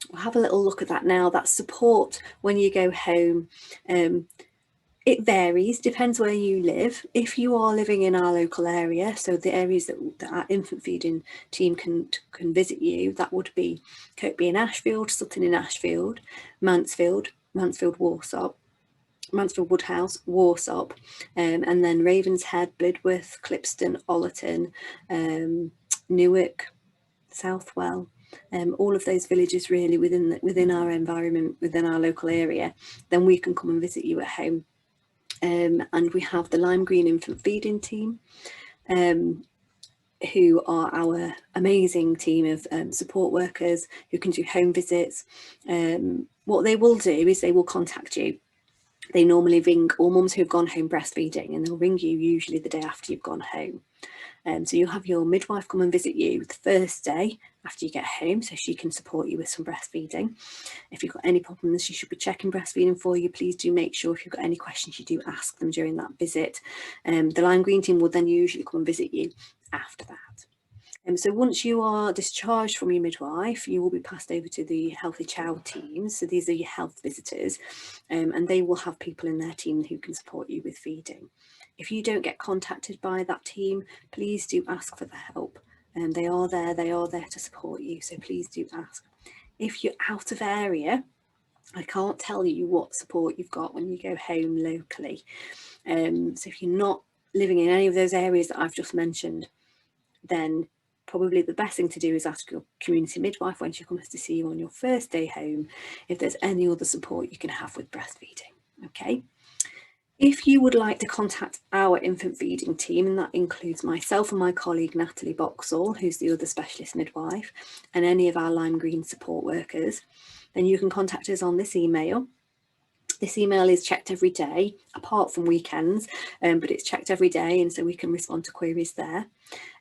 we'll have a little look at that now. That support when you go home, it varies, depends where you live. If you are living in our local area, so the areas that our infant feeding team can visit you, that would be Kirkby in Ashfield, Sutton in Ashfield, Mansfield, Warsop, Mansfield Woodhouse, Warsop, and then Ravenshead, Bidworth, Clipston, Ollerton, Newark, Southwell, all of those villages really within our environment, within our local area, then we can come and visit you at home. And we have the Lime Green Infant Feeding Team, who are our amazing team of support workers who can do home visits. What they will do is they will contact you. They normally ring all mums who've gone home breastfeeding, and they'll ring you usually the day after you've gone home. So you'll have your midwife come and visit you the first day after you get home, so she can support you with some breastfeeding. If you've got any problems, she should be checking breastfeeding for you. Please do make sure if you've got any questions, you do ask them during that visit. The Lime Green team will then usually come and visit you after that. So once you are discharged from your midwife, you will be passed over to the Healthy Child teams. So these are your health visitors, and they will have people in their team who can support you with feeding. If you don't get contacted by that team, please do ask for the help. They are there to support you, so please do ask. If you're out of area, I can't tell you what support you've got when you go home locally. So if you're not living in any of those areas that I've just mentioned, then probably the best thing to do is ask your community midwife when she comes to see you on your first day home if there's any other support you can have with breastfeeding. Okay. If you would like to contact our infant feeding team, and that includes myself and my colleague Natalie Boxall, who's the other specialist midwife, and any of our Lime Green support workers, then you can contact us on this email. This email is checked every day, apart from weekends, but it's checked every day, and so we can respond to queries there.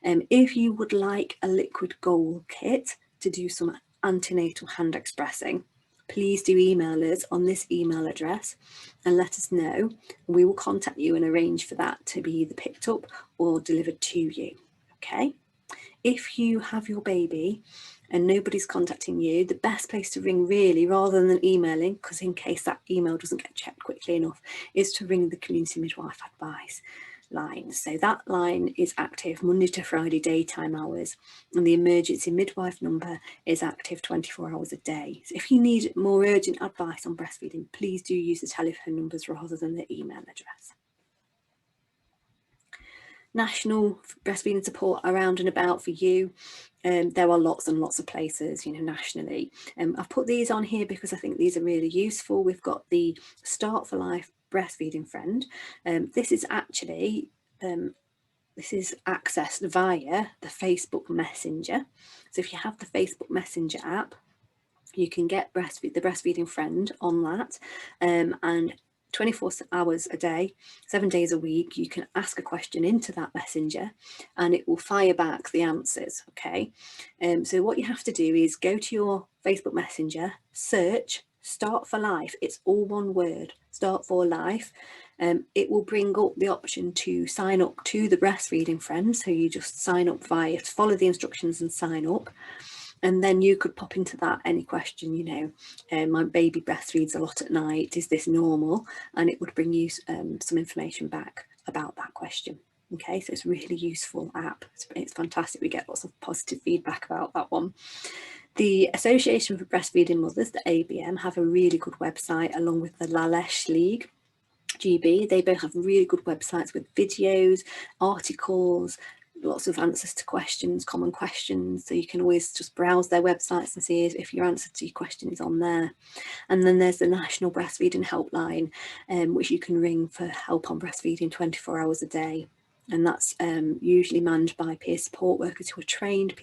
If you would like a liquid goal kit to do some antenatal hand expressing, please do email us on this email address and let us know. We will contact you and arrange for that to be either picked up or delivered to you. Okay. If you have your baby and nobody's contacting you, the best place to ring really, rather than emailing, because in case that email doesn't get checked quickly enough, is to ring the community midwife advice line. So that line is active Monday to Friday daytime hours, and the emergency midwife number is active 24 hours a day. So if you need more urgent advice on breastfeeding, please do use the telephone numbers rather than the email address. National breastfeeding support around and about for you. There are lots and lots of places, nationally. I've put these on here because I think these are really useful. We've got the Start for Life breastfeeding friend. This is actually this is accessed via the Facebook Messenger. So if you have the Facebook Messenger app, you can get the breastfeeding friend on that, and 24 hours a day, 7 days a week, you can ask a question into that messenger and it will fire back the answers. Okay. So what you have to do is go to your Facebook Messenger, search Start for Life. It's all one word, Start for Life. It will bring up the option to sign up to the breastfeeding friend. So you just sign up follow the instructions and sign up. And then you could pop into that any question, my baby breastfeeds a lot at night, is this normal? And it would bring you some information back about that question. Okay, so it's a really useful app. It's fantastic. We get lots of positive feedback about that one. The Association for Breastfeeding Mothers, the ABM, have a really good website along with the Lalesh League GB. They both have really good websites with videos, articles, lots of answers to questions, common questions. So you can always just browse their websites and see if your answer to your question is on there. And then there's the National Breastfeeding Helpline, which you can ring for help on breastfeeding 24 hours a day. And that's usually manned by peer support workers who are trained,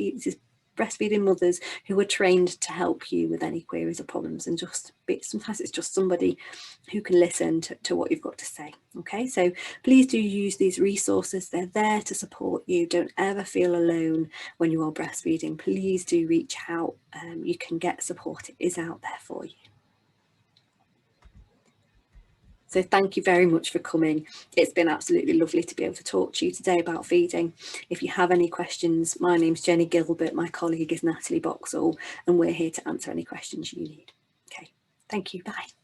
breastfeeding mothers who are trained to help you with any queries or problems, and sometimes it's just somebody who can listen to what you've got to say. Okay, so please do use these resources. They're there to support you. Don't ever feel alone when you are breastfeeding. Please do reach out. You can get support. It is out there for you. So thank you very much for coming. It's been absolutely lovely to be able to talk to you today about feeding. If you have any questions, my name's Jenny Gilbert, my colleague is Natalie Boxall, and we're here to answer any questions you need. Okay, thank you, bye.